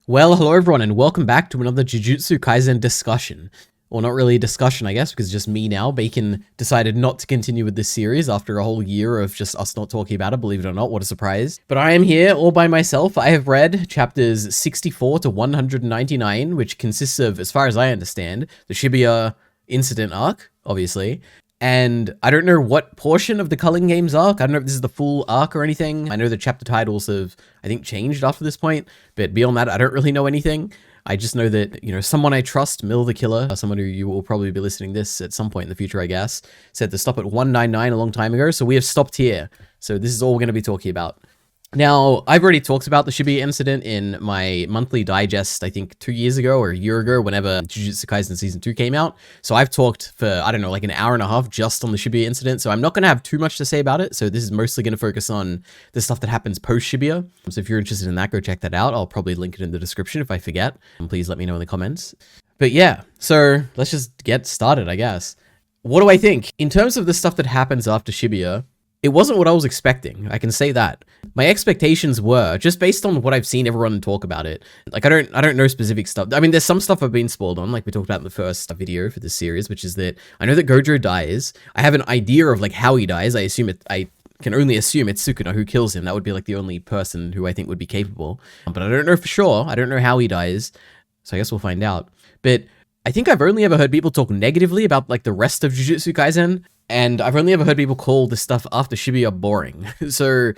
Well, hello everyone, and welcome back to another Jujutsu Kaisen discussion. Well, not really a discussion, I guess, because it's just me now. Bacon decided not to continue with this series after a whole year of just us not talking about it, believe it or not, what a surprise. But I am here all by myself. I have read chapters 64 to 199, which consists of, as far as I understand, the Shibuya Incident arc, obviously. And I don't know what portion of the Culling Games arc. I don't know if this is the full arc or anything. I know the chapter titles have, I think, changed after this point. But beyond that, I don't really know anything. I just know that, someone I trust, Mill the Killer, someone who you will probably be listening to this at some point in the future, I guess, said to stop at 199 a long time ago. So we have stopped here. So this is all we're going to be talking about. Now, I've already talked about the Shibuya incident in my monthly digest, I think 2 years ago or a year ago, whenever Jujutsu Kaisen Season 2 came out. So I've talked for, I don't know, like an hour and a half just on the Shibuya incident. So I'm not going to have too much to say about it. So this is mostly going to focus on the stuff that happens post-Shibuya. So if you're interested in that, go check that out. I'll probably link it in the description if I forget. And please let me know in the comments. But yeah, so let's just get started, I guess. What do I think? In terms of the stuff that happens after Shibuya, it wasn't what I was expecting, I can say that. My expectations were, just based on what I've seen everyone talk about it, like I don't know specific stuff. I mean, there's some stuff I've been spoiled on, like we talked about in the first video for this series, which is that I know that Gojo dies. I have an idea of like how he dies. I can only assume it's Sukuna who kills him. That would be like the only person who I think would be capable. But I don't know for sure. I don't know how he dies. So I guess we'll find out. But I think I've only ever heard people talk negatively about like the rest of Jujutsu Kaisen. And I've only ever heard people call this stuff after Shibuya boring. So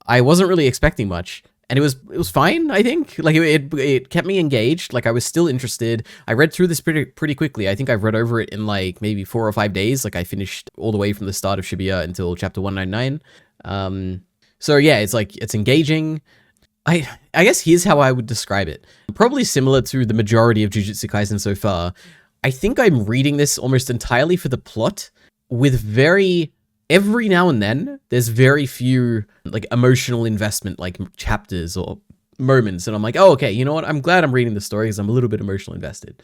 I wasn't really expecting much. And it was fine, I think. Like it kept me engaged. Like I was still interested. I read through this pretty quickly. I think I've read over it in like maybe 4 or 5 days. Like I finished all the way from the start of Shibuya until chapter 199. So yeah, it's engaging. I guess here's how I would describe it. Probably similar to the majority of Jujutsu Kaisen so far. I think I'm reading this almost entirely for the plot, with every now and then, there's very few like emotional investment, like chapters or moments. And I'm like, oh, okay, you know what? I'm glad I'm reading the story because I'm a little bit emotionally invested.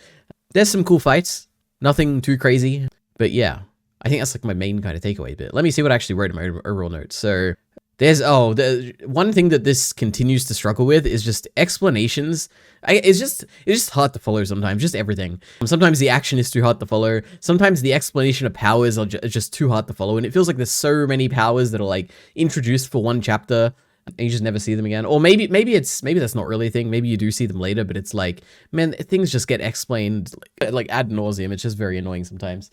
There's some cool fights, nothing too crazy, but yeah, I think that's like my main kind of takeaway bit. Let me see what I actually wrote in my overall notes. So there's, the one thing that this continues to struggle with is just explanations. It's just hard to follow sometimes, just everything. Sometimes the action is too hard to follow. Sometimes the explanation of powers are just too hard to follow. And it feels like there's so many powers that are like introduced for one chapter and you just never see them again. Or maybe that's not really a thing. Maybe you do see them later, but it's like, man, things just get explained like ad nauseum. It's just very annoying sometimes.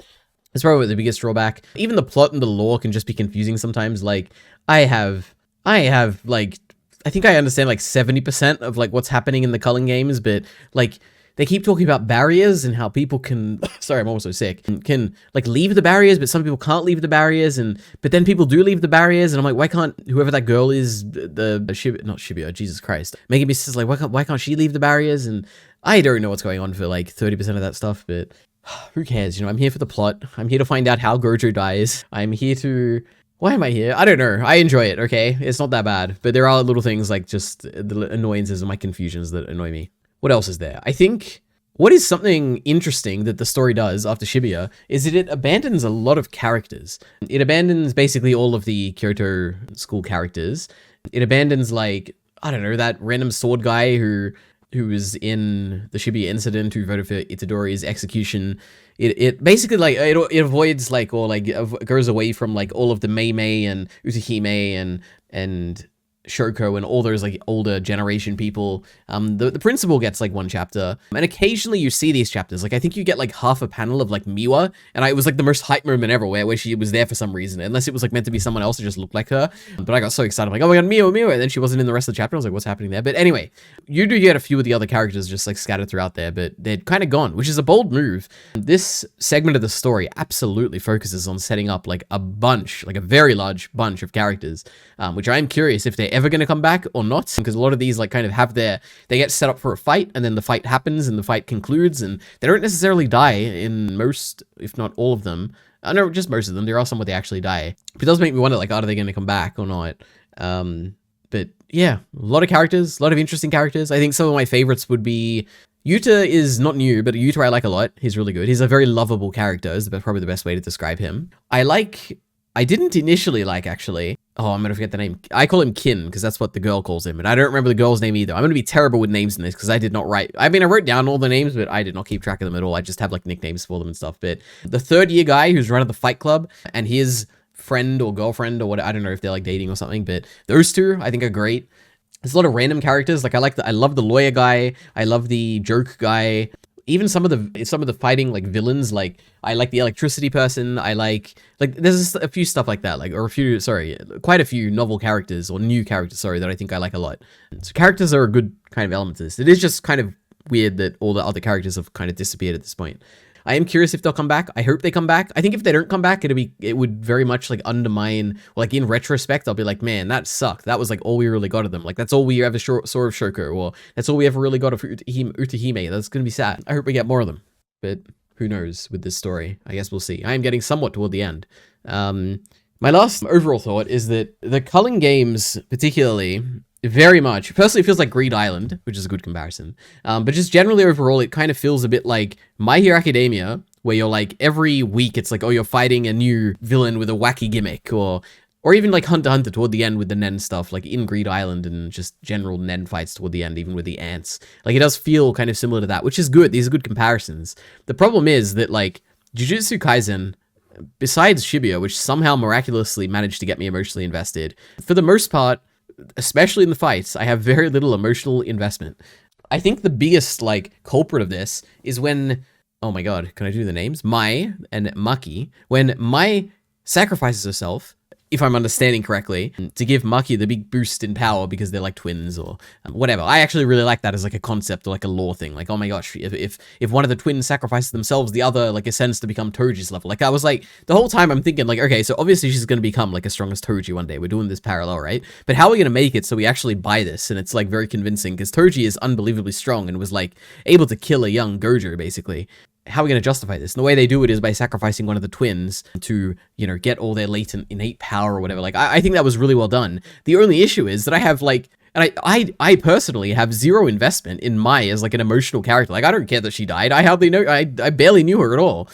That's probably the biggest drawback. Even the plot and the lore can just be confusing sometimes. Like I have like, I think I understand like 70% of like what's happening in the Culling Games, but like they keep talking about barriers and how people can, sorry, I'm also sick, can like leave the barriers, but some people can't leave the barriers. But then people do leave the barriers. And I'm like, why can't whoever that girl is, not Shibuya, Jesus Christ, making me just like, why can't she leave the barriers? And I don't know what's going on for like 30% of that stuff, but who cares? I'm here for the plot. I'm here to find out how Gojo dies. I'm here to... Why am I here? I don't know. I enjoy it, okay? It's not that bad. But there are little things like just the annoyances and my confusions that annoy me. What else is there? I think what is something interesting that the story does after Shibuya is that it abandons a lot of characters. It abandons basically all of the Kyoto school characters. It abandons like, I don't know, that random sword guy who was in the Shibuya incident, who voted for Itadori's execution. It basically like it avoids like, or like goes away from like all of the Mei and Utahime and Shoko and all those like older generation people. The principal gets like one chapter, and occasionally you see these chapters. Like I think you get like half a panel of like Miwa, and it was like the most hype moment ever where she was there for some reason, unless it was like meant to be someone else who just looked like her. But I got so excited, I'm like, oh my god, Miwa, and then she wasn't in the rest of the chapter. I was like, what's happening there? But anyway, you do get a few of the other characters just like scattered throughout there, but they're kind of gone, which is a bold move. This segment of the story absolutely focuses on setting up like a very large bunch of characters, which I'm curious if they're ever going to come back or not, because a lot of these like kind of have they get set up for a fight, and then the fight happens and the fight concludes, and they don't necessarily die in most, if not all of them. I know just most of them. There are some where they actually die. It does make me wonder, like, are they going to come back or not? But yeah, a lot of characters, a lot of interesting characters. I think some of my favorites would be Yuta is not new, but Yuta I like a lot. He's really good. He's a very lovable character, is probably the best way to describe him. I didn't initially like, actually, Oh, I'm gonna forget the name. I call him Kin because that's what the girl calls him, and I don't remember the girl's name either. I'm gonna be terrible with names in this because I did not write. I mean, I wrote down all the names, but I did not keep track of them at all. I just have like nicknames for them and stuff. But the third year guy who's running the fight club and his friend or girlfriend or what, I don't know if they're like dating or something, but those two I think are great. There's a lot of random characters. Like I love the lawyer guy. I love the joke guy. Even some of the fighting like villains, like I like the electricity person. I like there's a few stuff like that, like quite a few novel characters or new characters, that I think I like a lot. So characters are a good kind of element to this. It is just kind of weird that all the other characters have kind of disappeared at this point. I am curious if they'll come back. I hope they come back. I think if they don't come back, it would very much like undermine, like in retrospect, I'll be like, man, that sucked. That was like all we really got of them. Like that's all we ever saw of Shoko, or that's all we ever really got of Utahime. That's going to be sad. I hope we get more of them, but who knows with this story? I guess we'll see. I am getting somewhat toward the end. My last overall thought is that the Culling Games, particularly, very much, personally, it feels like Greed Island, which is a good comparison. But just generally overall, it kind of feels a bit like My Hero Academia, where you're like, every week, it's like, oh, you're fighting a new villain with a wacky gimmick, or even like Hunter x Hunter toward the end with the Nen stuff, like in Greed Island and just general Nen fights toward the end, even with the ants. Like, it does feel kind of similar to that, which is good. These are good comparisons. The problem is that, like, Jujutsu Kaisen, besides Shibuya, which somehow miraculously managed to get me emotionally invested, for the most part, especially in the fights, I have very little emotional investment. I think the biggest, like, culprit of this is when, oh my god, can I do the names? Mai and Maki. When Mai sacrifices herself, if I'm understanding correctly, to give Maki the big boost in power because they're like twins or whatever. I actually really like that as like a concept or like a lore thing. Like, oh my gosh, if one of the twins sacrifices themselves, the other like ascends to become Toji's level. Like, I was like, the whole time I'm thinking like, okay, so obviously she's going to become like as strong as Toji one day. We're doing this parallel, right? But how are we going to make it so we actually buy this? And it's like very convincing because Toji is unbelievably strong and was like able to kill a young Gojo basically. How are we going to justify this? And the way they do it is by sacrificing one of the twins to, you know, get all their latent innate power or whatever. Like, I think that was really well done. The only issue is that I have like, and I personally have zero investment in Mai as like an emotional character. Like, I don't care that she died. I hardly know, I barely knew her at all.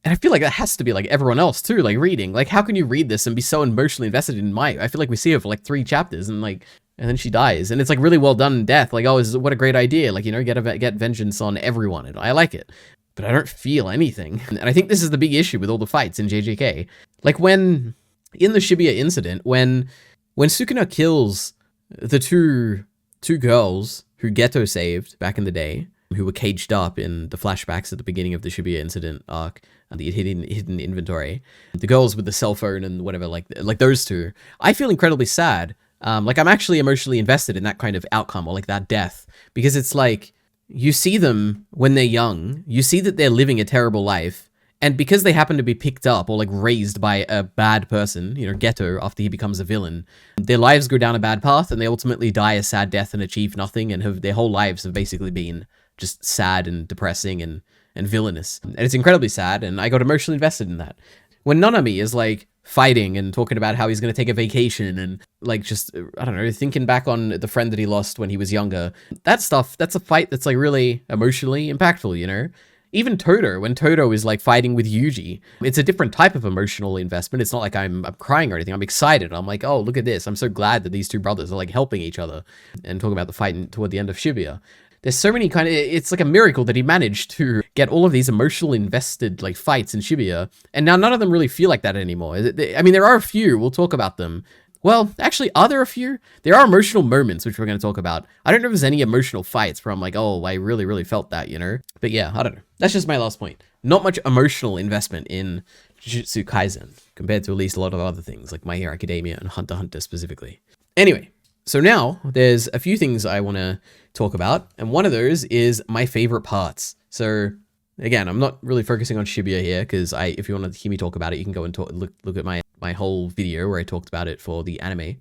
And I feel like that has to be like everyone else too, like reading. Like, how can you read this and be so emotionally invested in Mai? I feel like we see her for like 3 chapters and like, and then she dies. And it's like really well done death. Like, oh, what a great idea. Like, you know, get vengeance on everyone. And I like it. But I don't feel anything. And I think this is the big issue with all the fights in JJK. Like when, in the Shibuya Incident, when Sukuna kills the two girls who Geto saved back in the day, who were caged up in the flashbacks at the beginning of the Shibuya Incident arc, the hidden inventory, the girls with the cell phone and whatever, like those two, I feel incredibly sad. Like I'm actually emotionally invested in that kind of outcome or like that death, because it's like, you see them when they're young, you see that they're living a terrible life, and because they happen to be picked up or like raised by a bad person, you know, Geto, after he becomes a villain, their lives go down a bad path and they ultimately die a sad death and achieve nothing, and their whole lives have basically been just sad and depressing and villainous. And it's incredibly sad, and I got emotionally invested in that. When Nanami is like fighting and talking about how he's going to take a vacation and like just, I don't know, thinking back on the friend that he lost when he was younger, that stuff, that's a fight that's like really emotionally impactful, you know? Even Toto, when Toto is like fighting with Yuji, it's a different type of emotional investment. It's not like I'm crying or anything. I'm excited. I'm like, oh, look at this. I'm so glad that these two brothers are like helping each other and talking about the fight toward the end of Shibuya. There's so many it's like a miracle that he managed to get all of these emotional invested like fights in Shibuya, and now none of them really feel like that anymore. I mean, there are a few, we'll talk about them. Well, actually, are there a few? There are emotional moments, which we're going to talk about. I don't know if there's any emotional fights where I'm like, oh, I really, really felt that, you know? But yeah, I don't know. That's just my last point. Not much emotional investment in Jujutsu Kaisen, compared to at least a lot of other things, like My Hero Academia and Hunter x Hunter specifically. Anyway, so now there's a few things I want to talk about, and one of those is my favorite parts. So again, I'm not really focusing on Shibuya here, because if you want to hear me talk about it, you can go and look at my whole video where I talked about it for the anime.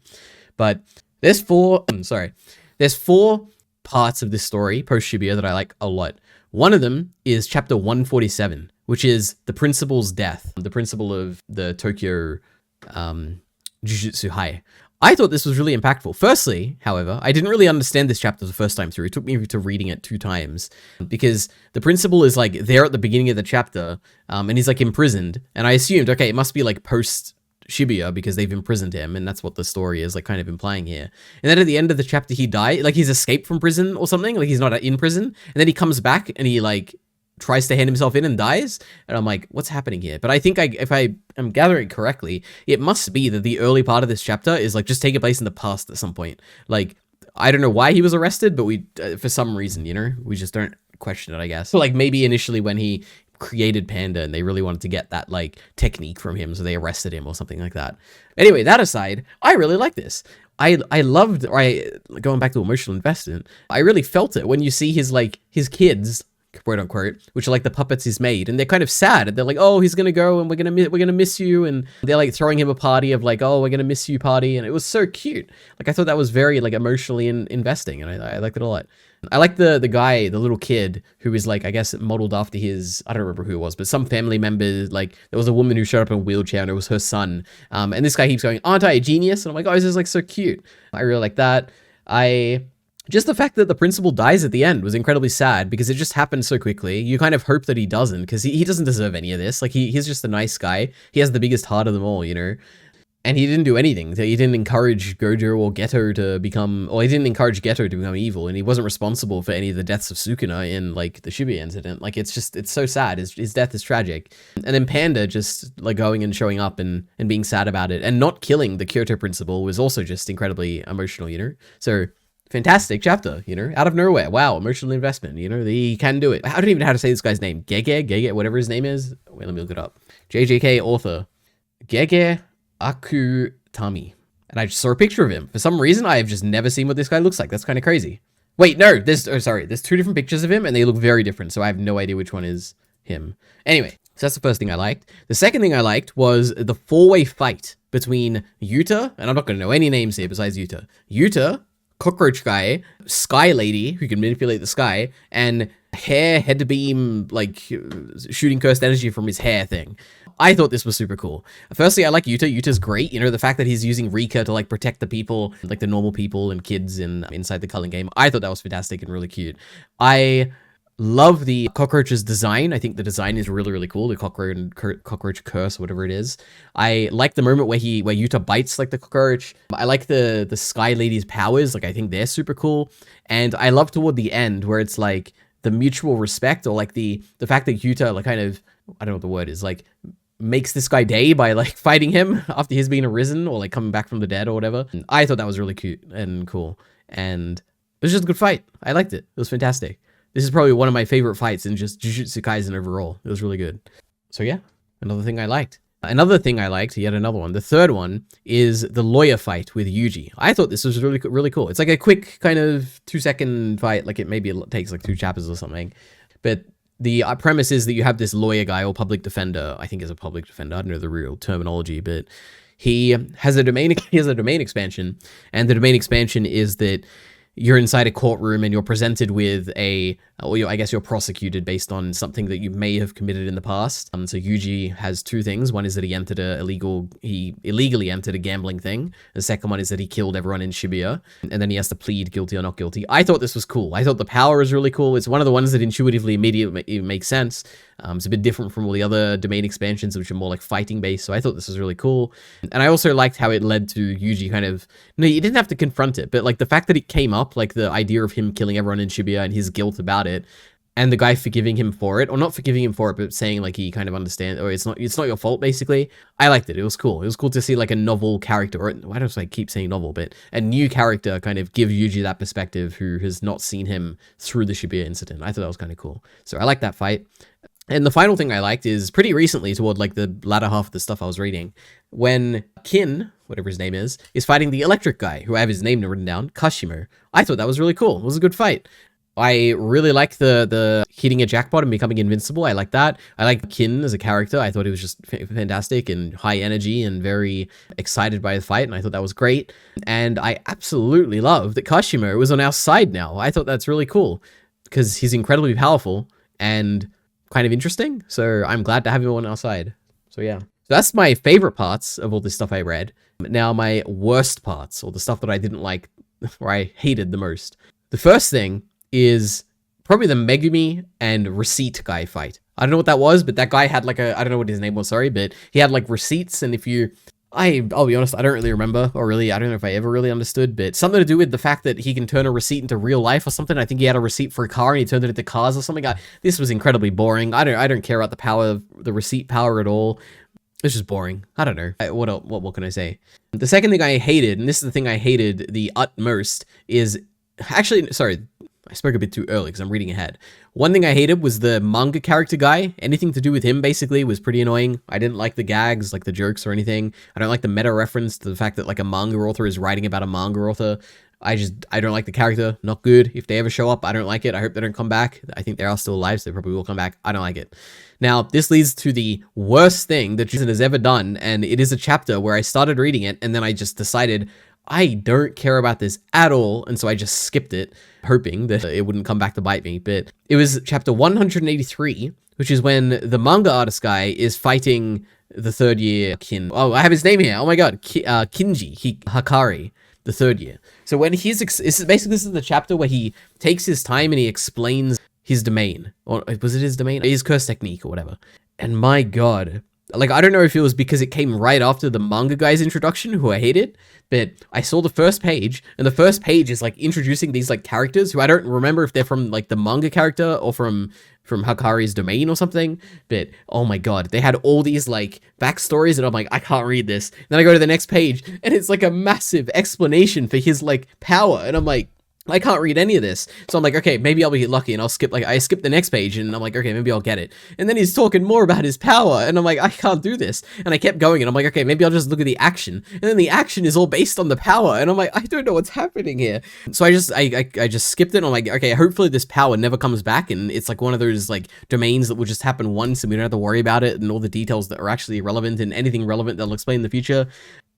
But there's four parts of this story post Shibuya that I like a lot. One of them is chapter 147, which is the principal's death, the principal of the Tokyo Jujutsu High. I thought this was really impactful. Firstly, however, I didn't really understand this chapter the first time through. It took me to reading it 2 times, because the principal is like there at the beginning of the chapter, and he's like imprisoned. And I assumed, okay, it must be like post Shibuya because they've imprisoned him, and that's what the story is like kind of implying here. And then at the end of the chapter, he died, like he's escaped from prison or something, like he's not in prison, and then he comes back and he like tries to hand himself in and dies, and I'm like, what's happening here? But I think if I am gathering correctly, it must be that the early part of this chapter is like just taking place in the past at some point. Like, I don't know why he was arrested, but we, for some reason, you know, we just don't question it, I guess. So like maybe initially when he created Panda and they really wanted to get that like technique from him, so they arrested him or something like that. Anyway, that aside, I really like this. I loved, going back to emotional investment, I really felt it when you see his kids, quote unquote, which are like the puppets he's made, and they're kind of sad, and they're like, oh, he's gonna go and we're gonna miss you, and they're like throwing him a party of like, oh, we're gonna miss you party, and it was so cute. Like I thought that was very like emotionally investing, and I liked it a lot. I like the guy, the little kid who is like, I guess modeled after his, I don't remember who it was, but some family member. Like there was a woman who showed up in a wheelchair and it was her son, and this guy keeps going, aren't I a genius? And I'm like, oh, this is like so cute. I really like that. Just the fact that the principal dies at the end was incredibly sad because it just happened so quickly. You kind of hope that he doesn't, because he doesn't deserve any of this. Like he's just a nice guy. He has the biggest heart of them all, you know? And he didn't do anything. He didn't encourage Gojo or Geto to become, or he didn't encourage Geto to become evil, and he wasn't responsible for any of the deaths of Sukuna in like the Shibuya incident. Like it's so sad. His death is tragic. And then Panda just like going and showing up and being sad about it and not killing the Kyoto principal was also just incredibly emotional, you know? So fantastic chapter, you know, out of nowhere. Wow, emotional investment, you know, he can do it. I don't even know how to say this guy's name. Gege, whatever his name is. Wait, let me look it up. JJK author. Gege Akutami. And I just saw a picture of him. For some reason, I have just never seen what this guy looks like. That's kind of crazy. Wait, no, there's two different pictures of him and they look very different. So I have no idea which one is him. Anyway, so that's the first thing I liked. The second thing I liked was the four-way fight between Yuta, and I'm not going to know any names here besides Yuta. Yuta, Cockroach Guy, Sky Lady, who can manipulate the sky, and head beam, like, shooting cursed energy from his hair thing. I thought this was super cool. Firstly, I like Yuta. Yuta's great. You know, the fact that he's using Rika to, like, protect the people, like the normal people and kids inside the Culling game. I thought that was fantastic and really cute. I love the cockroach's design. I think the design is really, really cool. The cockroach curse, whatever it is. I like the moment where Yuta bites like the cockroach. I like the Sky Lady's powers. Like I think they're super cool. And I love toward the end where it's like the mutual respect, or like the fact that Yuta like kind of, I don't know what the word is, like makes this guy day by like fighting him after he's been arisen or like coming back from the dead or whatever. And I thought that was really cute and cool. And it was just a good fight. I liked it. It was fantastic. This is probably one of my favorite fights in just Jujutsu Kaisen overall. It was really good. So yeah, another thing I liked. Another thing I liked, yet another one. The third one is the lawyer fight with Yuji. I thought this was really, really cool. It's like a quick kind of 2-second fight. Like it takes like 2 chapters or something. But the premise is that you have this lawyer guy or public defender. I think is a public defender. I don't know the real terminology, but he has a domain expansion. And the domain expansion is that you're inside a courtroom and you're presented with I guess you're prosecuted based on something that you may have committed in the past. So Yuji has 2 things. One is that he illegally entered a gambling thing. The second one is that he killed everyone in Shibuya, and then he has to plead guilty or not guilty. I thought this was cool. I thought the power is really cool. It's one of the ones that intuitively immediately makes sense. It's a bit different from all the other domain expansions, which are more like fighting based. So I thought this was really cool. And I also liked how it led to Yuji kind of, no, you didn't have to confront it, but like the fact that it came up, like the idea of him killing everyone in Shibuya and his guilt about it, and the guy forgiving him for it, or not forgiving him for it, but saying like he kind of understands, or it's not your fault, basically. I liked it. It was cool. It was cool to see like a novel character, or why don't I keep saying novel, but a new character kind of give Yuji that perspective who has not seen him through the Shibuya incident. I thought that was kind of cool. So I like that fight. And the final thing I liked is pretty recently, toward like the latter half of the stuff I was reading, when Kin, whatever his name is fighting the electric guy, who I have his name written down, Kashimo. I thought that was really cool. It was a good fight. I really like the hitting a jackpot and becoming invincible. I like that. I like Kin as a character. I thought he was just fantastic and high energy and very excited by the fight, and I thought that was great. And I absolutely love that Kashimo was on our side now. I thought that's really cool because he's incredibly powerful and kind of interesting. So I'm glad to have him on our side. So yeah. So that's my favorite parts of all this stuff I read. Now my worst parts, or the stuff that I didn't like, or I hated the most. The first thing is probably the Megumi and Receipt guy fight. I don't know what that was, but that guy had like I don't know what his name was, sorry, but he had like receipts, and if you I'll be honest, I don't really remember, or really, I don't know if I ever really understood, but something to do with the fact that he can turn a receipt into real life or something. I think he had a receipt for a car and he turned it into cars or something. This was incredibly boring. I don't care about the power of the receipt power at all. It's just boring. I don't know. What can I say? The second thing I hated, and this is the thing I hated the utmost, is actually, sorry, I spoke a bit too early because I'm reading ahead. One thing I hated was the manga character guy. Anything to do with him basically was pretty annoying. I didn't like the gags, like the jokes or anything. I don't like the meta reference to the fact that like a manga author is writing about a manga author. I don't like the character. Not good. If they ever show up, I don't like it. I hope they don't come back. I think they are still alive, so they probably will come back. I don't like it. Now, this leads to the worst thing that Jujutsu has ever done, and it is a chapter where I started reading it, and then I just decided I don't care about this at all, and so I just skipped it, hoping that it wouldn't come back to bite me. But it was chapter 183, which is when the manga artist guy is fighting the third year Oh, I have his name here. Oh my god, Kinji Hakari, the third year. So when this is the chapter where he takes his time and he explains his domain, or was it his domain? His curse technique or whatever. And my god, like, I don't know if it was because it came right after the manga guy's introduction, who I hated, but I saw the first page, and the first page is, like, introducing these, like, characters who I don't remember if they're from, like, the manga character or from Hakari's domain or something, but, oh my god, they had all these, like, backstories, and I'm like, I can't read this. Then I go to the next page, and it's, like, a massive explanation for his, like, power, and I'm like, I can't read any of this. So I'm like, okay, maybe I'll be lucky and I'll skip, like, I skip the next page and I'm like, okay, maybe I'll get it. And then he's talking more about his power and I'm like, I can't do this. And I kept going and I'm like, okay, maybe I'll just look at the action. And then the action is all based on the power. And I'm like, I don't know what's happening here. So I just skipped it and I'm like, okay, hopefully this power never comes back. And it's like one of those, like, domains that will just happen once and we don't have to worry about it and all the details that are actually relevant and anything relevant they'll explain in the future.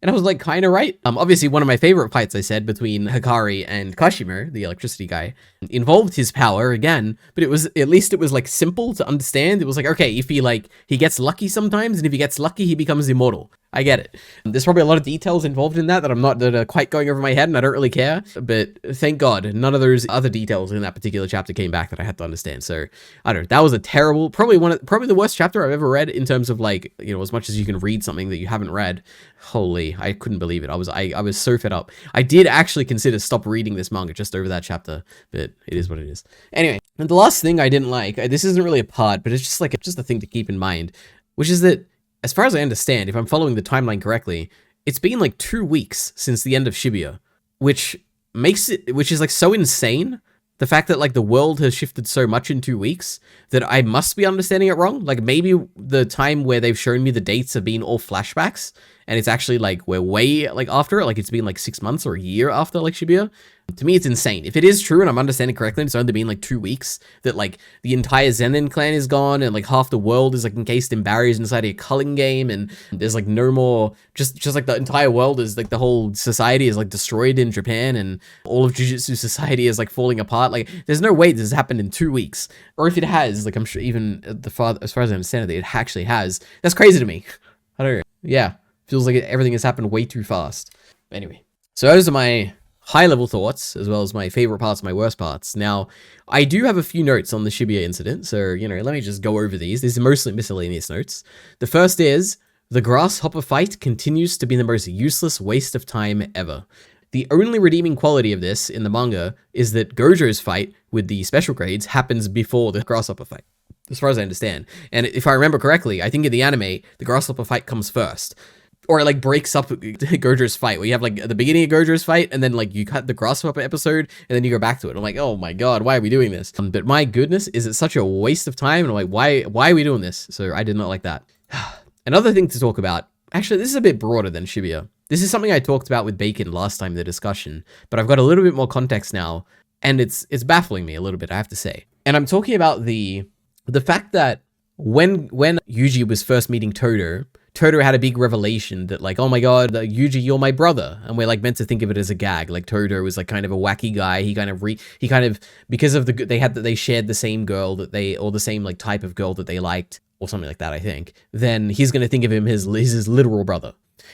And I was like, kind of right. Obviously, one of my favorite fights, I said, between Hikari and Kashimir, the electricity guy, involved his power again, but at least it was like simple to understand. It was like, okay, if he gets lucky sometimes, and if he gets lucky, he becomes immortal. I get it. There's probably a lot of details involved in that that are quite going over my head, and I don't really care. But thank God, none of those other details in that particular chapter came back that I had to understand. So I don't know. That was a terrible, probably the worst chapter I've ever read in terms of, like, you know, as much as you can read something that you haven't read. Holy, I couldn't believe it. I was so fed up. I did actually consider stop reading this manga just over that chapter, but it is what it is. Anyway, and the last thing I didn't like, this isn't really a part, but it's just a thing to keep in mind, which is that, as far as I understand, if I'm following the timeline correctly, it's been like 2 weeks since the end of Shibuya, which is like so insane. The fact that, like, the world has shifted so much in 2 weeks that I must be understanding it wrong. Like, maybe the time where they've shown me the dates have been all flashbacks, and it's actually, like, we're way, like, after it. Like, it's been, like, 6 months or a year after, like, Shibuya. To me, it's insane. If it is true, and I'm understanding correctly, it's only been, like, 2 weeks, that, like, the entire Zenin clan is gone, and, like, half the world is, like, encased in barriers inside a culling game, and there's, like, no more, just like, the entire world is, like, the whole society is, like, destroyed in Japan, and all of Jujutsu society is, like, falling apart. Like, there's no way this has happened in 2 weeks. Or if it has, like, I'm sure even as far as I understand it actually has. That's crazy to me. I don't know. Yeah. Feels like everything has happened way too fast. Anyway, so those are my high-level thoughts, as well as my favorite parts and my worst parts. Now, I do have a few notes on the Shibuya incident, so, you know, let me just go over these. These are mostly miscellaneous notes. The first is, the grasshopper fight continues to be the most useless waste of time ever. The only redeeming quality of this in the manga is that Gojo's fight with the special grades happens before the grasshopper fight, as far as I understand. And if I remember correctly, I think in the anime, the grasshopper fight comes first. Or it, like, breaks up Gojo's fight, where you have, like, at the beginning of Gojo's fight, and then, like, you cut the grasshopper episode, and then you go back to it. I'm like, oh my god, why are we doing this? But my goodness, is it such a waste of time? And I'm like, why are we doing this? So I did not like that. Another thing to talk about, actually, this is a bit broader than Shibuya. This is something I talked about with Bacon last time in the discussion, but I've got a little bit more context now, and it's baffling me a little bit, I have to say. And I'm talking about the fact that when Yuji was first meeting Todo had a big revelation that, like, oh my god, Yuji, you're my brother. And we're, like, meant to think of it as a gag. Like, Todo was, like, kind of a wacky guy. He kind of, because of they shared the same girl or the same, like, type of girl that they liked, or something like that, I think, then he's going to think of him as his literal brother.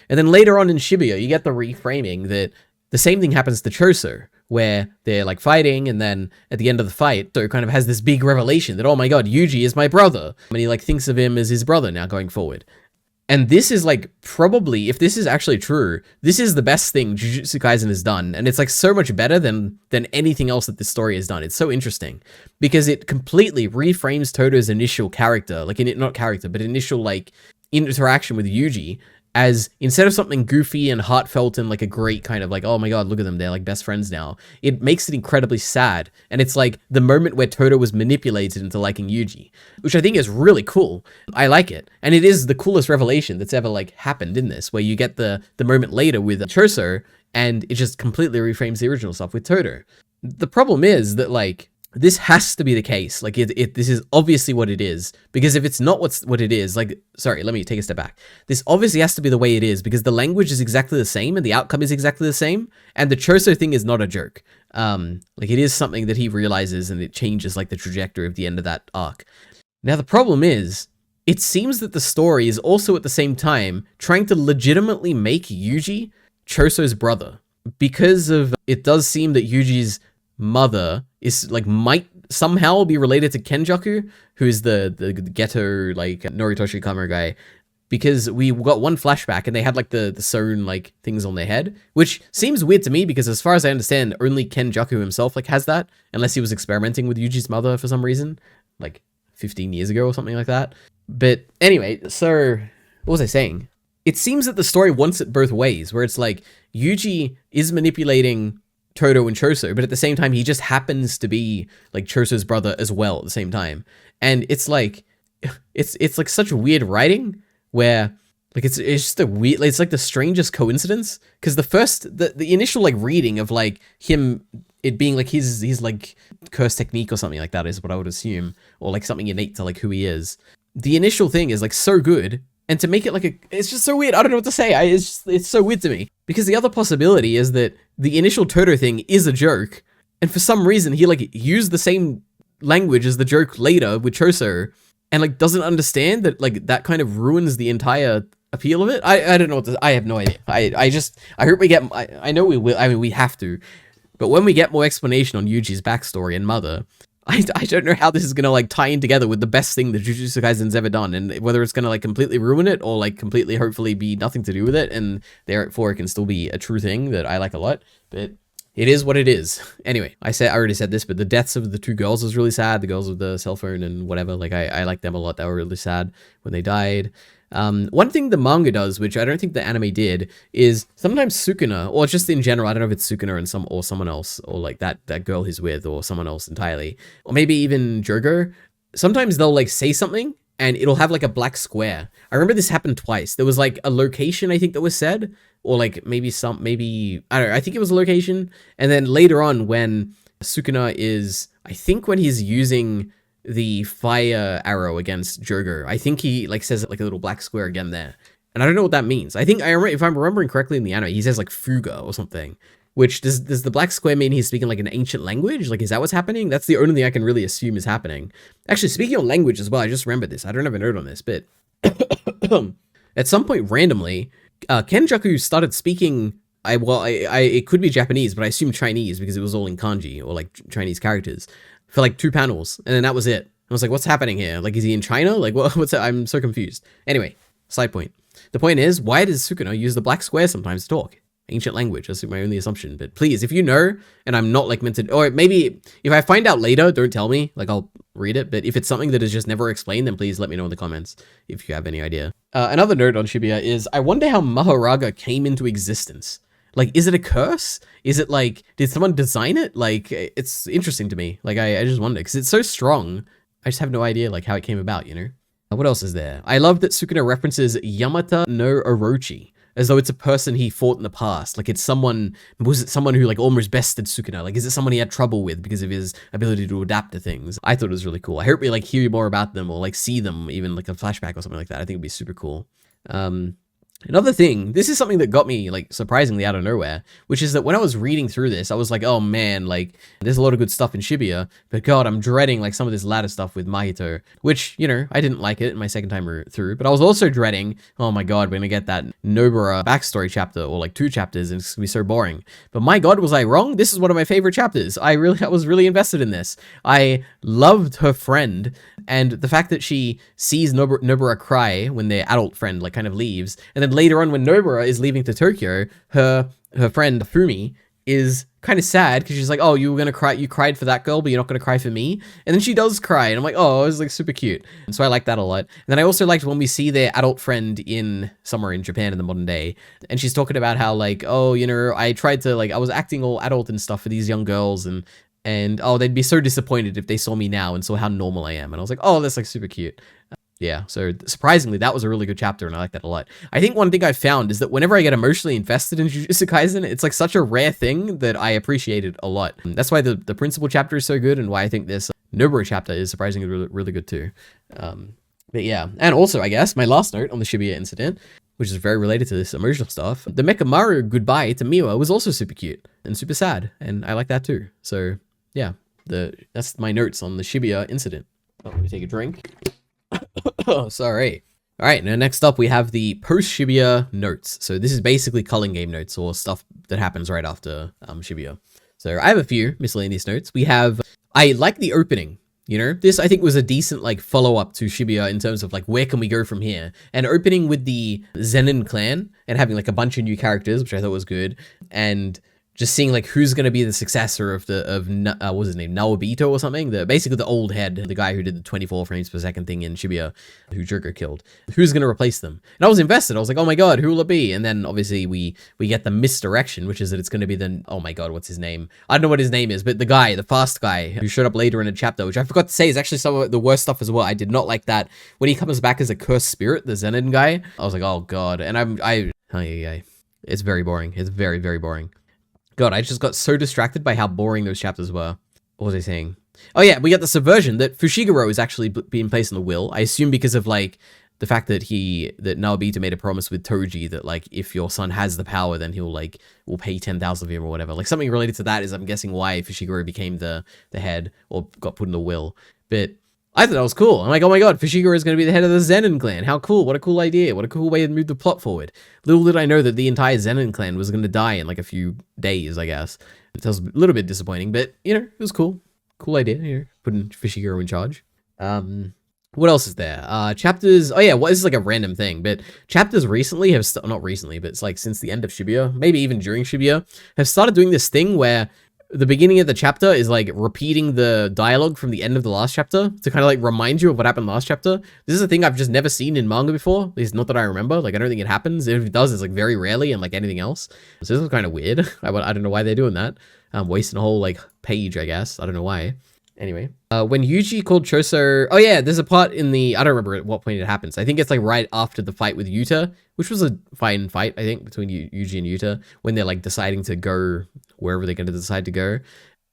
And then later on in Shibuya, you get the reframing that the same thing happens to Choso, where they're, like, fighting, and then at the end of the fight, Todo kind of has this big revelation that, oh my god, Yuji is my brother. And he, like, thinks of him as his brother now going forward. And this is like probably, if this is actually true, this is the best thing Jujutsu Kaisen has done, and it's like so much better than anything else that this story has done. It's so interesting because it completely reframes Toto's initial character, like not character, but initial like interaction with Yuji, as instead of something goofy and heartfelt and like a great kind of like, oh my god, look at them, they're like best friends now, it makes it incredibly sad. And it's like the moment where Toto was manipulated into liking Yuji, which I think is really cool. I like it. And it is the coolest revelation that's ever like happened in this, where you get the moment later with Choso, and it just completely reframes the original stuff with Toto. The problem is that like, this has to be the case. Like this is obviously what it is, because if it's not what it is, like, sorry, let me take a step back. This obviously has to be the way it is because the language is exactly the same and the outcome is exactly the same. And the Choso thing is not a joke. Like it is something that he realizes and it changes like the trajectory of the end of that arc. Now, the problem is, it seems that the story is also at the same time trying to legitimately make Yuji Choso's brother, because of, it does seem that Yuji's mother is like might somehow be related to Kenjaku, who's the ghetto like Noritoshi Kamura guy, because we got one flashback and they had like the sewn like things on their head, which seems weird to me because as far as I understand, only Kenjaku himself like has that, unless he was experimenting with Yuji's mother for some reason, like 15 years ago or something like that. But anyway, so what was I saying? It seems that the story wants it both ways, where it's like Yuji is manipulating Toto and Choso, but at the same time, he just happens to be like Choso's brother as well at the same time. And it's like, it's like such weird writing where like, it's just a weird, it's like the strangest coincidence. Cause the initial like reading of like him, it being like his like curse technique or something like that is what I would assume, or like something innate to like who he is. The initial thing is like so good. And to make it like it's just so weird. I don't know what to say. It's so weird to me. Because the other possibility is that the initial Toto thing is a joke. And for some reason, he like used the same language as the joke later with Choso. And like doesn't understand that like that kind of ruins the entire appeal of it. I don't know what I have no idea. I hope we get, I know we will. I mean, we have to. But when we get more explanation on Yuji's backstory and mother, I don't know how this is going to like tie in together with the best thing that Jujutsu Kaisen's ever done, and whether it's going to like completely ruin it or like completely hopefully be nothing to do with it, and therefore it can still be a true thing that I like a lot, but it is what it is. Anyway, I already said this, but the deaths of the two girls was really sad. The girls with the cell phone and whatever, like I like them a lot. They were really sad when they died. One thing the manga does, which I don't think the anime did, is sometimes Sukuna, or just in general, I don't know if it's Sukuna and someone else, or like that girl he's with, or someone else entirely, or maybe even Jogo, sometimes they'll like say something and it'll have like a black square. I remember this happened twice. There was like a location, I think, that was said, or like maybe I don't know, I think it was a location. And then later on when Sukuna is, I think when he's using the fire arrow against Jogo, I think he like says like a little black square again there, and I don't know what that means. I think if I'm remembering correctly in the anime, he says like fuga or something, which does the black square mean he's speaking like an ancient language? Like, is that what's happening? That's the only thing I can really assume is happening. Actually, speaking of language as well, I just remembered this. I don't have a note on this, but at some point randomly, Kenjaku started speaking. It could be Japanese, but I assume Chinese because it was all in kanji or like Chinese characters, for like 2 panels, and then that was it. I was like, what's happening here? Like, is he in China? Like, what's that? I'm so confused. Anyway, side point. The point is, why does Sukuna use the black square sometimes to talk? Ancient language, that's my only assumption. But please, if you know, and I'm not like meant to, or maybe if I find out later, don't tell me, like I'll read it. But if it's something that is just never explained, then please let me know in the comments if you have any idea. Another note on Shibuya is, I wonder how Mahoraga came into existence. Like, is it a curse? Is it like, did someone design it? Like, it's interesting to me. Like, I just wonder, because it's so strong. I just have no idea, like, how it came about, you know? What else is there? I love that Sukuna references Yamata no Orochi, as though it's a person he fought in the past. Like, was it someone who, like, almost bested Sukuna? Like, is it someone he had trouble with because of his ability to adapt to things? I thought it was really cool. I hope we, like, hear more about them or, like, see them, even, like, a flashback or something like that. I think it'd be super cool. Another thing, this is something that got me like surprisingly out of nowhere, which is that when I was reading through this, I was like, oh man, like there's a lot of good stuff in Shibuya, but God, I'm dreading like some of this latter stuff with Mahito, which, you know, I didn't like it in my second time through, but I was also dreading, oh my God, we're gonna get that Nobara backstory chapter or like 2 chapters and it's gonna be so boring. But my God, was I wrong? This is one of my favorite chapters. I was really invested in this. I loved her friend, and the fact that she sees Nobara cry when their adult friend like kind of leaves, and then later on when Nobara is leaving to Tokyo, her friend Fumi is kind of sad because she's like, oh, you were gonna cry, you cried for that girl, but you're not gonna cry for me. And then she does cry, and I'm like, oh, it was like super cute. And so I like that a lot. And then I also liked when we see their adult friend in somewhere in Japan in the modern day, and she's talking about how like, oh, you know, I tried to like, I was acting all adult and stuff for these young girls, and oh, they'd be so disappointed if they saw me now and saw how normal I am. And I was like, oh, that's like super cute. Yeah, so surprisingly, that was a really good chapter, and I like that a lot. I think one thing I've found is that whenever I get emotionally invested in Jujutsu Kaisen, it's like such a rare thing that I appreciate it a lot. And that's why the principal chapter is so good, and why I think this Nobara chapter is surprisingly really, really good too. But yeah, and also, I guess, my last note on the Shibuya Incident, which is very related to this emotional stuff, the Mechamaru goodbye to Miwa was also super cute and super sad, and I like that too. So yeah, that's my notes on the Shibuya Incident. Oh, let me take a drink. Oh, sorry. All right, now next up we have the post-Shibuya notes. So this is basically Culling Game notes, or stuff that happens right after Shibuya. So I have a few miscellaneous notes. I like the opening. You know, this I think was a decent like follow-up to Shibuya in terms of like where can we go from here? And opening with the Zenin clan and having like a bunch of new characters, which I thought was good, and just seeing like who's going to be the successor of what was his name, Naobito or something, basically the old head, the guy who did the 24 frames per second thing in Shibuya, who Joker killed. Who's going to replace them? And I was invested. I was like, oh my God, who will it be? And then obviously we get the misdirection, which is that it's going to be oh my God, what's his name? I don't know what his name is, but the fast guy who showed up later in a chapter, which I forgot to say is actually some of the worst stuff as well. I did not like that when he comes back as a cursed spirit, the Zenin guy. I was like, oh God. And it's very boring. It's very, very boring. God, I just got so distracted by how boring those chapters were. What was I saying? Oh yeah, we got the subversion that Fushiguro is actually being placed in the will. I assume because of like the fact that Naobito made a promise with Toji that like if your son has the power, then will pay 10,000 of him or whatever. Like something related to that is I'm guessing why Fushiguro became the head or got put in the will. But I thought that was cool. I'm like, oh my God, Fushiguro is going to be the head of the Zenin clan. How cool. What a cool idea. What a cool way to move the plot forward. Little did I know that the entire Zenin clan was going to die in like a few days, I guess. It was a little bit disappointing, but, you know, it was cool. Cool idea, you know, putting Fushiguro in charge. What else is there? Chapters, oh yeah, this is like a random thing, but chapters recently not recently, but it's like since the end of Shibuya, maybe even during Shibuya, have started doing this thing where the beginning of the chapter is like repeating the dialogue from the end of the last chapter to kind of like remind you of what happened last chapter. This is a thing I've just never seen in manga before. At least not that I remember. Like, I don't think it happens. If it does, it's like very rarely and like anything else. So this is kind of weird. I don't know why they're doing that. Wasting a whole like page, I guess. I don't know why. Anyway, when Yuji called Choso, oh yeah, there's a part in I don't remember at what point it happens. I think it's like right after the fight with Yuta, which was a fine fight, I think, between Yuji and Yuta, when they're like deciding to go wherever they're going to decide to go.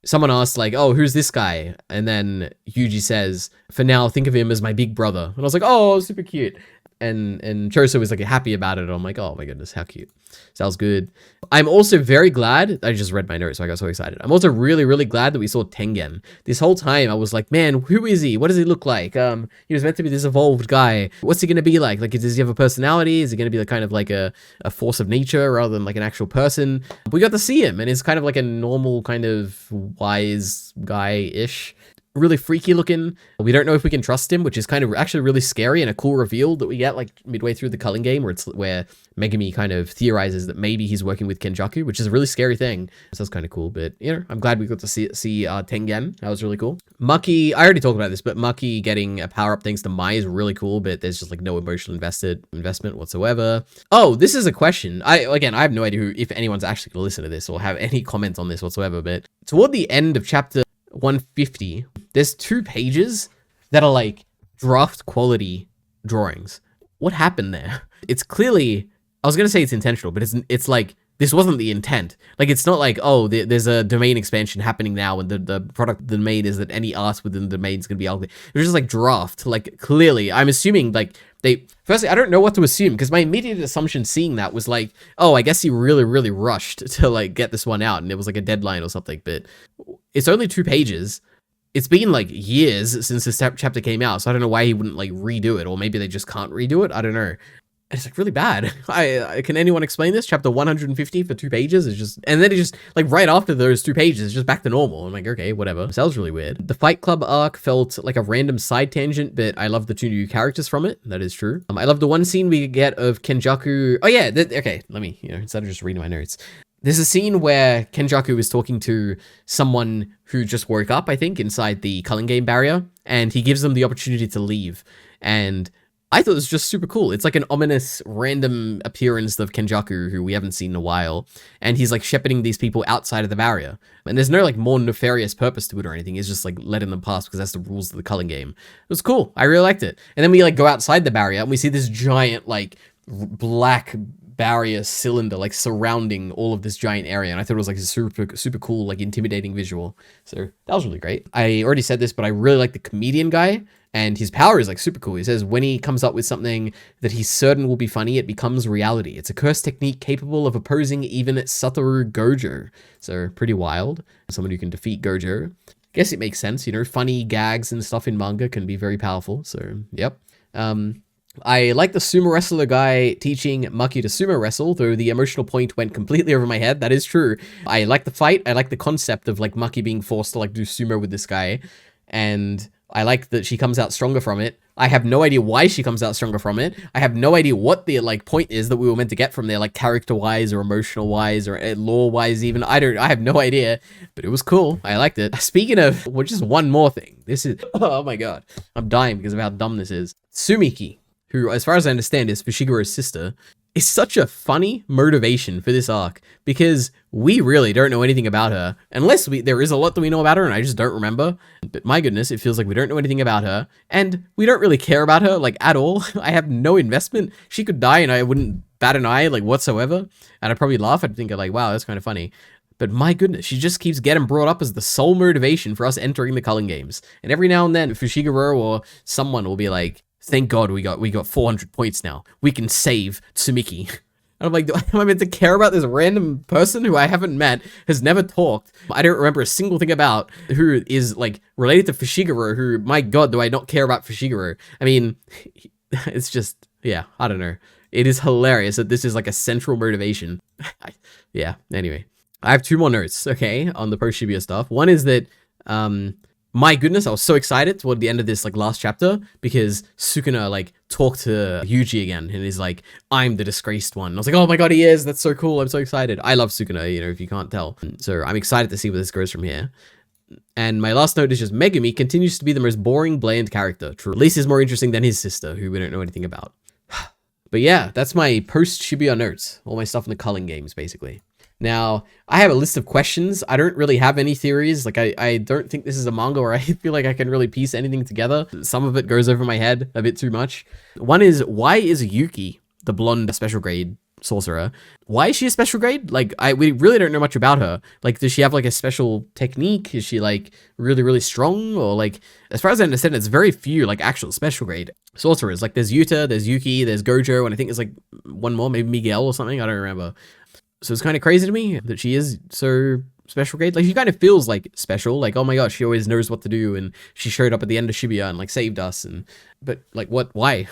Someone asked like, oh, who's this guy? And then Yuji says, for now, think of him as my big brother. And I was like, oh, super cute. And Choso was like happy about it. I'm like, oh my goodness, how cute. Sounds good. I'm also very glad, I just read my notes, so I got so excited. I'm also really, really glad that we saw Tengen. This whole time I was like, man, who is he? What does he look like? He was meant to be this evolved guy. What's he going to be like? Like, does he have a personality? Is he going to be like kind of like a force of nature rather than like an actual person? We got to see him, and he's kind of like a normal kind of wise guy-ish. Really freaky looking. We don't know if we can trust him, which is kind of actually really scary and a cool reveal that we get like midway through the Culling game, where Megumi kind of theorizes that maybe he's working with Kenjaku, which is a really scary thing. So that's kind of cool. But you know, I'm glad we got to see Tengen. That was really cool. Maki, I already talked about this, but Maki getting a power up thanks to Mai is really cool. But there's just like no emotional investment whatsoever. Oh, this is a question. I have no idea if anyone's actually going to listen to this or have any comments on this whatsoever. But toward the end of chapter 150, there's 2 pages that are like draft quality drawings. What happened there? It's clearly, I was gonna say it's intentional, but it's like this wasn't the intent. Like, it's not like, oh, there's a domain expansion happening now, and the product of the domain is that any art within the domain is going to be ugly. It was just like draft. Like, clearly, I'm assuming, like, firstly, I don't know what to assume, because my immediate assumption seeing that was like, oh, I guess he really, really rushed to, like, get this one out, and it was like a deadline or something, but it's only 2 pages. It's been like years since this chapter came out, so I don't know why he wouldn't like redo it, or maybe they just can't redo it. I don't know. It's like really bad. Can anyone explain this? Chapter 150 for 2 pages is just, and then it just like right after those 2 pages, it's just back to normal. I'm like, okay, whatever. That was really weird. The Fight Club arc felt like a random side tangent, but I love the 2 new characters from it. That is true. I love the one scene we get of Kenjaku. Oh yeah, okay. Let me, instead of just reading my notes. There's a scene where Kenjaku is talking to someone who just woke up, I think, inside the Culling Game barrier, and he gives them the opportunity to leave. And I thought it was just super cool. It's like an ominous random appearance of Kenjaku, who we haven't seen in a while, and he's like shepherding these people outside of the barrier. And there's no like more nefarious purpose to it or anything. He's just like letting them pass because that's the rules of the Culling Game. It was cool. I really liked it. And then we like go outside the barrier and we see this giant like black barrier cylinder like surrounding all of this giant area, and I thought it was like a super cool, like intimidating visual. So that was really great. I already said this, but I really like the comedian guy, and his power is like super cool. He says when he comes up with something that he's certain will be funny, it becomes reality. It's a cursed technique capable of opposing even Satoru Gojo. So pretty wild. Someone who can defeat Gojo. Guess it makes sense, funny gags and stuff in manga can be very powerful. So yep. I like the sumo wrestler guy teaching Maki to sumo wrestle, though the emotional point went completely over my head. That is true. I like the fight. I like the concept of like Maki being forced to like do sumo with this guy. And I like that she comes out stronger from it. I have no idea why she comes out stronger from it. I have no idea what the like point is that we were meant to get from there, like character wise or emotional wise or lore wise even. I have no idea, but it was cool. I liked it. Speaking of, well, just one more thing. This is, oh my God, I'm dying because of how dumb this is. Sumiki, who, as far as I understand, is Fushiguro's sister, is such a funny motivation for this arc, because we really don't know anything about her, unless there is a lot that we know about her and I just don't remember. But my goodness, it feels like we don't know anything about her, and we don't really care about her, like, at all. I have no investment. She could die and I wouldn't bat an eye, like, whatsoever, and I'd probably laugh. I'd think, like, wow, that's kind of funny. But my goodness, she just keeps getting brought up as the sole motivation for us entering the Culling Games. And every now and then, Fushiguro or someone will be like, thank God we got 400 points now. We can save Tsumiki. And I'm like, am I meant to care about this random person who I haven't met, has never talked, I don't remember a single thing about, who is like related to Fushiguro, who, my God, do I not care about Fushiguro? I mean, it's just, yeah, I don't know. It is hilarious that this is like a central motivation. Yeah, anyway. I have 2 more notes, okay, on the post-Shibuya stuff. One is that, my goodness, I was so excited toward the end of this like last chapter, because Sukuna like talked to Yuji again and is like, I'm the disgraced one. And I was like, oh my God, he is. That's so cool. I'm so excited. I love Sukuna, if you can't tell. So I'm excited to see where this goes from here. And my last note is just Megumi continues to be the most boring, bland character. True. At least is more interesting than his sister, who we don't know anything about. But yeah, that's my post-Shibuya notes. All my stuff in the Culling Games, basically. Now, I have a list of questions. I don't really have any theories. Like, I don't think this is a manga where I feel like I can really piece anything together. Some of it goes over my head a bit too much. One is, why is Yuki, the blonde special grade sorcerer, why is she a special grade? Like, we really don't know much about her. Like, does she have like a special technique? Is she like really, really strong? Or like, as far as I understand, it's very few like actual special grade sorcerers. Like, there's Yuta, there's Yuki, there's Gojo, and I think there's like one more, maybe Miguel or something. I don't remember. So it's kind of crazy to me that she is so special grade. Like, she kind of feels like special. Like, oh my gosh, she always knows what to do, and she showed up at the end of Shibuya and like saved us. But like, what? Why?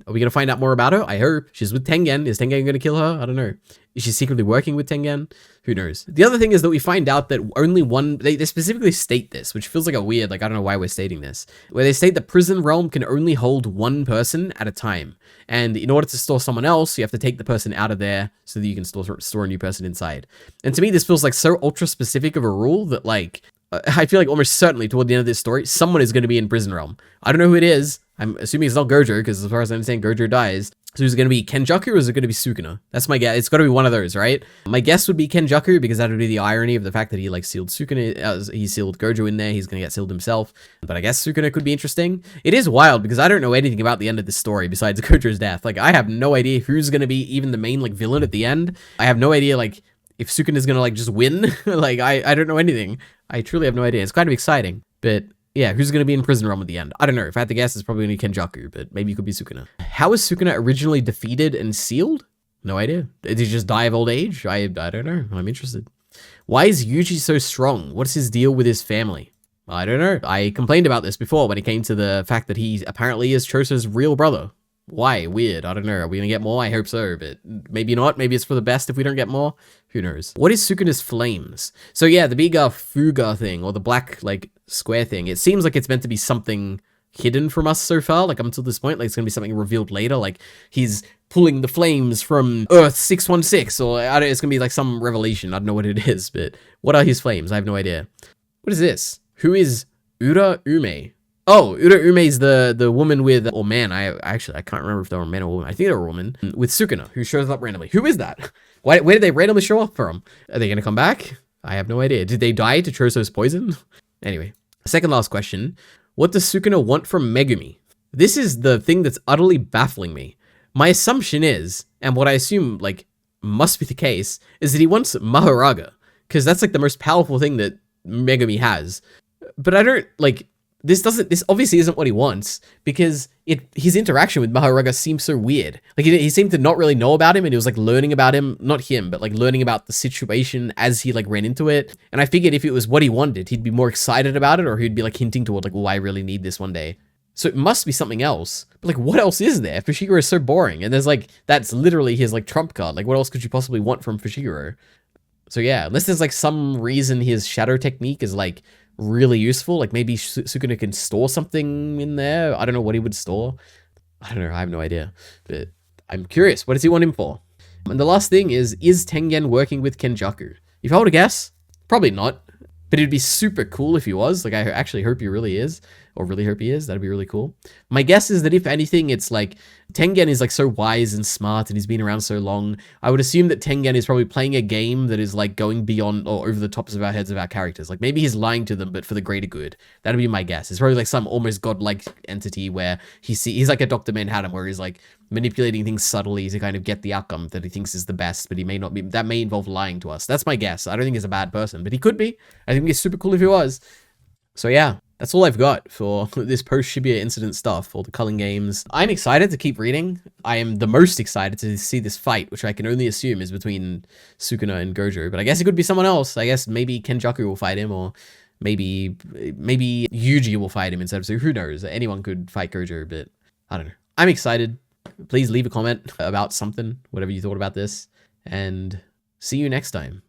Are we gonna find out more about her? I hope. She's with Tengen. Is Tengen gonna kill her? I don't know. Is she secretly working with Tengen? Who knows? The other thing is that we find out that only one, they specifically state this, which feels like a weird, like, I don't know why we're stating this, where they state the prison realm can only hold one person at a time. And in order to store someone else, you have to take the person out of there so that you can store a new person inside. And to me, this feels like so ultra specific of a rule that, like, I feel like almost certainly toward the end of this story, someone is going to be in prison realm. I don't know who it is. I'm assuming it's not Gojo, because as far as I understand, Gojo dies. So is it going to be Kenjaku or is it going to be Sukuna? That's my guess. It's got to be one of those, right? My guess would be Kenjaku because that would be the irony of the fact that he like sealed Sukuna, he sealed Gojo in there. He's going to get sealed himself. But I guess Sukuna could be interesting. It is wild because I don't know anything about the end of this story besides Gojo's death. Like I have no idea who's going to be even the main like villain at the end. I have no idea like if Sukuna is going to like just win. Like I don't know anything. I truly have no idea. It's kind of exciting, but yeah, who's going to be in Prison Realm at the end? I don't know. If I had to guess, it's probably going to be Kenjaku, but maybe it could be Sukuna. How was Sukuna originally defeated and sealed? No idea. Did he just die of old age? I don't know. I'm interested. Why is Yuji so strong? What's his deal with his family? I don't know. I complained about this before when it came to the fact that he apparently is Choso's real brother. Why? Weird. I don't know. Are we going to get more? I hope so, but maybe not. Maybe it's for the best if we don't get more. Who knows? What is Sukuna's flames? So yeah, the big Fuga thing, or the black, like, square thing. It seems like it's meant to be something hidden from us so far, like, up until this point. Like, it's going to be something revealed later. Like, he's pulling the flames from Earth 616, or it's going to be, like, some revelation. I don't know what it is, but what are his flames? I have no idea. What is this? Who is Ura Ume? Oh, Ura Ume is the woman with, or man, I can't remember if they were a man or a woman. I think they were a woman, with Sukuna, who shows up randomly. Who is that? Where did they randomly show up from? Are they going to come back? I have no idea. Did they die to Choso's poison? Anyway, second last question. What does Sukuna want from Megumi? This is the thing that's utterly baffling me. My assumption is, and what I assume, like, must be the case, is that he wants Mahoraga, because that's, like, the most powerful thing that Megumi has. But I don't, like, this obviously isn't what he wants, because his interaction with Mahoraga seems so weird. Like, he seemed to not really know about him, and he was, like, learning about him, not him, but, like, learning about the situation as he, like, ran into it. And I figured if it was what he wanted, he'd be more excited about it, or he'd be, like, hinting toward, like, well, I really need this one day. So it must be something else. But, like, what else is there? Fushiguro is so boring, and there's, like, that's literally his, like, trump card. Like, what else could you possibly want from Fushiguro? So, yeah, unless there's, like, some reason his shadow technique is, like, really useful. Like maybe Sukuna can store something in there. I don't know what he would store. I don't know. I have no idea. But I'm curious. What does he want him for? And the last thing is Tengen working with Kenjaku? If I were to guess, probably not. But it'd be super cool if he was. Like I actually hope he really is. Or really hope he is. That'd be really cool. My guess is that if anything, it's like Tengen is like so wise and smart and he's been around so long. I would assume that Tengen is probably playing a game that is like going beyond or over the tops of our heads of our characters. Like maybe he's lying to them, but for the greater good. That'd be my guess. It's probably like some almost godlike entity where he's like a Dr. Manhattan where he's like manipulating things subtly to kind of get the outcome that he thinks is the best, but he may not be. That may involve lying to us. That's my guess. I don't think he's a bad person, but he could be. I think it's super cool if he was. So yeah. That's all I've got for this post-Shibuya Incident stuff, or the Culling Games. I'm excited to keep reading. I am the most excited to see this fight, which I can only assume is between Sukuna and Gojo. But I guess it could be someone else. I guess maybe Kenjaku will fight him, or maybe Yuji will fight him instead of... So who knows? Anyone could fight Gojo, but I don't know. I'm excited. Please leave a comment about something, whatever you thought about this, and see you next time.